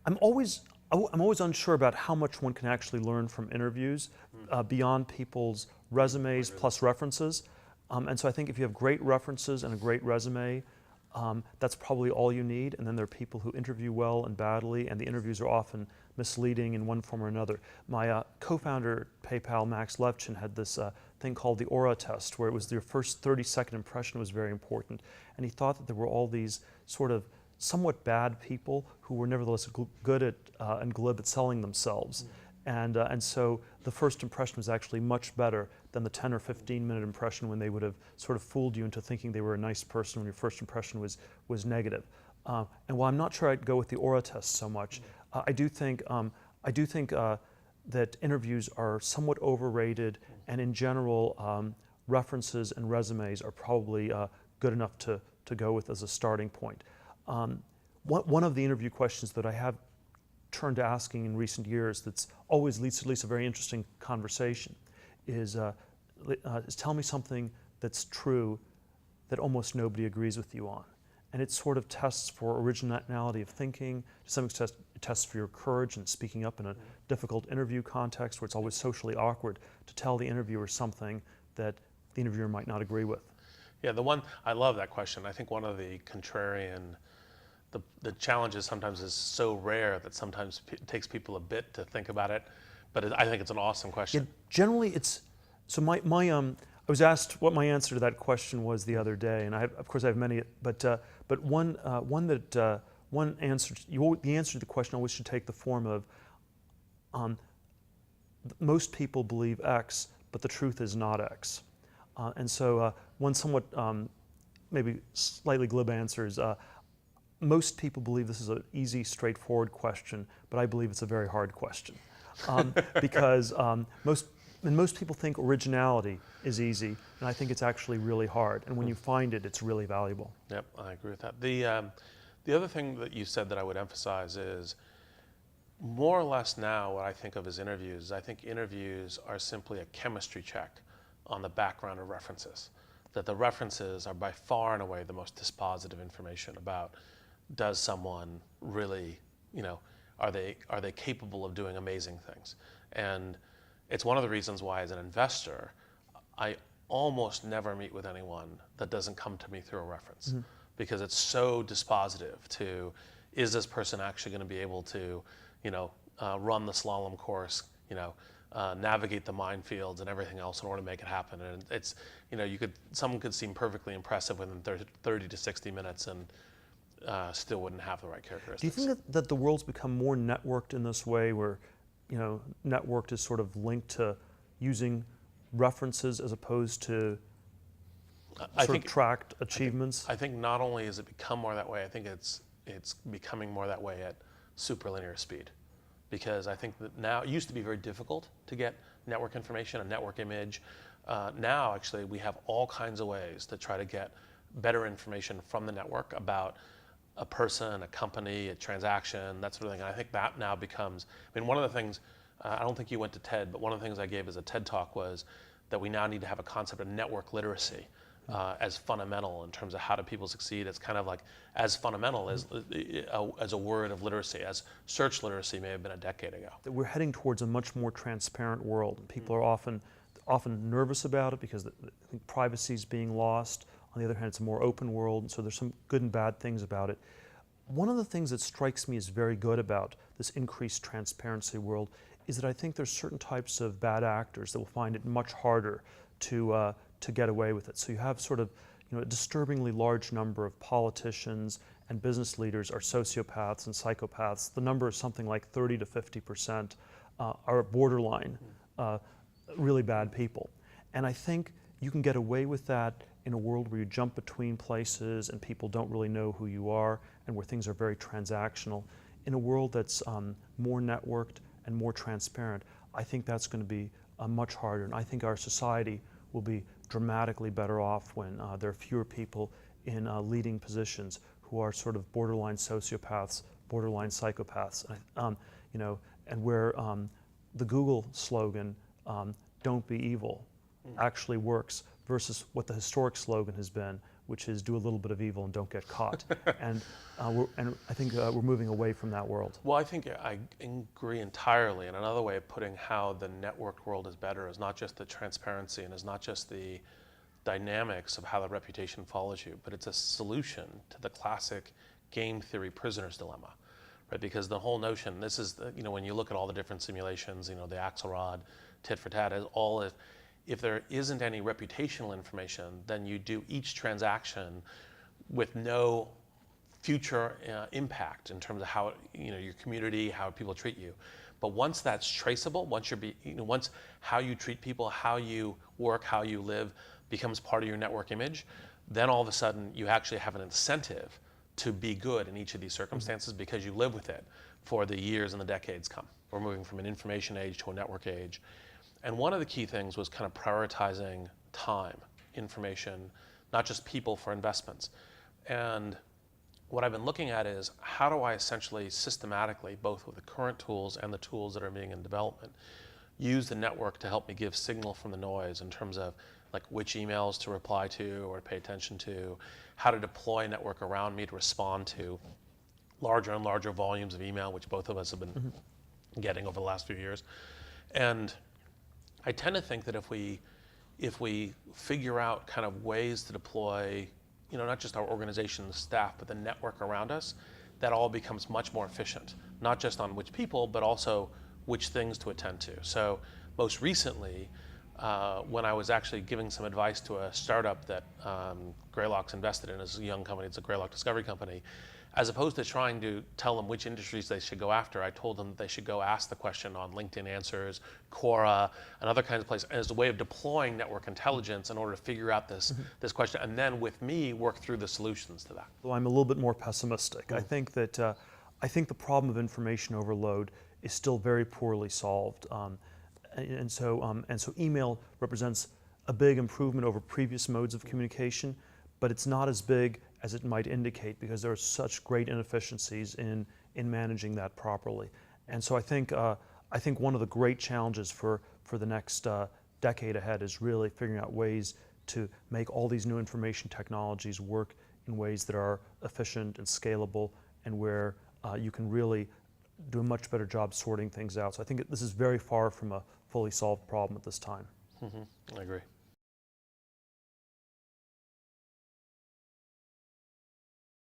I'm always unsure about how much one can actually learn from interviews beyond people's resumes plus references. And so I think if you have great references and a great resume, that's probably all you need. And then there are people who interview well and badly, and the interviews are often misleading in one form or another. My co-founder at PayPal, Max Levchin, had this thing called the Aura test, where it was your first 30-second impression was very important. And he thought that there were all these sort of somewhat bad people who were nevertheless good at and glib at selling themselves. And so the first impression was actually much better than the 10 or 15-minute impression when they would have sort of fooled you into thinking they were a nice person when your first impression was negative. And while I'm not sure I'd go with the Aura test so much, I do think that interviews are somewhat overrated, and in general, references and resumes are probably good enough to go with as a starting point. One of the interview questions that I have turned to asking in recent years that's always leads to at least a very interesting conversation is tell me something that's true that almost nobody agrees with you on. And it sort of tests for originality of thinking, to some extent it tests for your courage in speaking up in a difficult interview context where it's always socially awkward to tell the interviewer something that the interviewer might not agree with. Yeah, I love that question. I think one of the contrarian, the challenges sometimes is so rare that sometimes it takes people a bit to think about it, but I think it's an awesome question. Generally it's, so I was asked what my answer to that question was the other day, and of course I have many, but the answer to the question always should take the form of, most people believe X, but the truth is not X. And so one somewhat maybe slightly glib answer is, most people believe this is an easy, straightforward question, but I believe it's a very hard question. Because most people think originality is easy, and I think it's actually really hard. And when you find it, it's really valuable. Yep, I agree with that. The other thing that you said that I would emphasize is, more or less now what I think of as interviews, I think interviews are simply a chemistry check on the background of references. That the references are by far and away the most dispositive information about, does someone really, are they capable of doing amazing things? And it's one of the reasons why, as an investor, I almost never meet with anyone that doesn't come to me through a reference, because it's so dispositive to, is this person actually going to be able to, run the slalom course, navigate the minefields and everything else in order to make it happen? And it's, someone could seem perfectly impressive within 30 to 60 minutes and still wouldn't have the right characteristics. Do you think that the world's become more networked in this way, where, networked is sort of linked to using references as opposed to tracked achievements? I think not only has it become more that way, I think it's becoming more that way at superlinear speed. Because I think that now, it used to be very difficult to get network information, a network image. Now, actually, we have all kinds of ways to try to get better information from the network about a person, a company, a transaction, that sort of thing. And I think that now becomes, one of the things, I don't think you went to TED, but one of the things I gave as a TED talk was that we now need to have a concept of network literacy as fundamental in terms of how do people succeed. It's kind of like as fundamental as a word of literacy, as search literacy may have been a decade ago. We're heading towards a much more transparent world. People are often nervous about it because I think privacy is being lost. On the other hand, it's a more open world, and so there's some good and bad things about it. One of the things that strikes me as very good about this increased transparency world is that I think there's certain types of bad actors that will find it much harder to get away with it. So you have sort of, a disturbingly large number of politicians and business leaders are sociopaths and psychopaths. The number is something like 30 to 50% are borderline really bad people. And I think you can get away with that in a world where you jump between places and people don't really know who you are, and where things are very transactional. In a world that's more networked and more transparent, I think that's going to be much harder. And I think our society will be dramatically better off when there are fewer people in leading positions who are sort of borderline sociopaths, borderline psychopaths. And where the Google slogan, "Don't be evil," actually works, versus what the historic slogan has been, which is do a little bit of evil and don't get caught. and I think we're moving away from that world. Well, I think I agree entirely. And another way of putting how the networked world is better is not just the transparency and is not just the dynamics of how the reputation follows you, but it's a solution to the classic game theory prisoner's dilemma, right? Because the whole notion, this is, when you look at all the different simulations, the Axelrod, tit for tat, is all if there isn't any reputational information, then you do each transaction with no future impact in terms of how your community, how people treat you. But once that's traceable, once once how you treat people, how you work, how you live becomes part of your network image, then all of a sudden you actually have an incentive to be good in each of these circumstances because you live with it for the years and the decades come. We're moving from an information age to a network age. And one of the key things was kind of prioritizing time, information, not just people for investments. And what I've been looking at is how do I essentially systematically, both with the current tools and the tools that are being in development, use the network to help me give signal from the noise in terms of like which emails to reply to or to pay attention to, how to deploy a network around me to respond to larger and larger volumes of email, which both of us have been getting over the last few years. And I tend to think that if we figure out kind of ways to deploy, not just our organization and staff, but the network around us, that all becomes much more efficient, not just on which people, but also which things to attend to. So most recently, when I was actually giving some advice to a startup that Greylock's invested in, as a young company, it's a Greylock Discovery Company, as opposed to trying to tell them which industries they should go after, I told them that they should go ask the question on LinkedIn Answers, Quora, and other kinds of places as a way of deploying network intelligence in order to figure out this question, and then with me work through the solutions to that. Well, I'm a little bit more pessimistic. I think that the problem of information overload is still very poorly solved, and so email represents a big improvement over previous modes of communication, but it's not as big as it might indicate because there are such great inefficiencies in managing that properly. And so I think one of the great challenges for the next decade ahead is really figuring out ways to make all these new information technologies work in ways that are efficient and scalable, and where you can really do a much better job sorting things out. So I think this is very far from a fully solved problem at this time. I agree.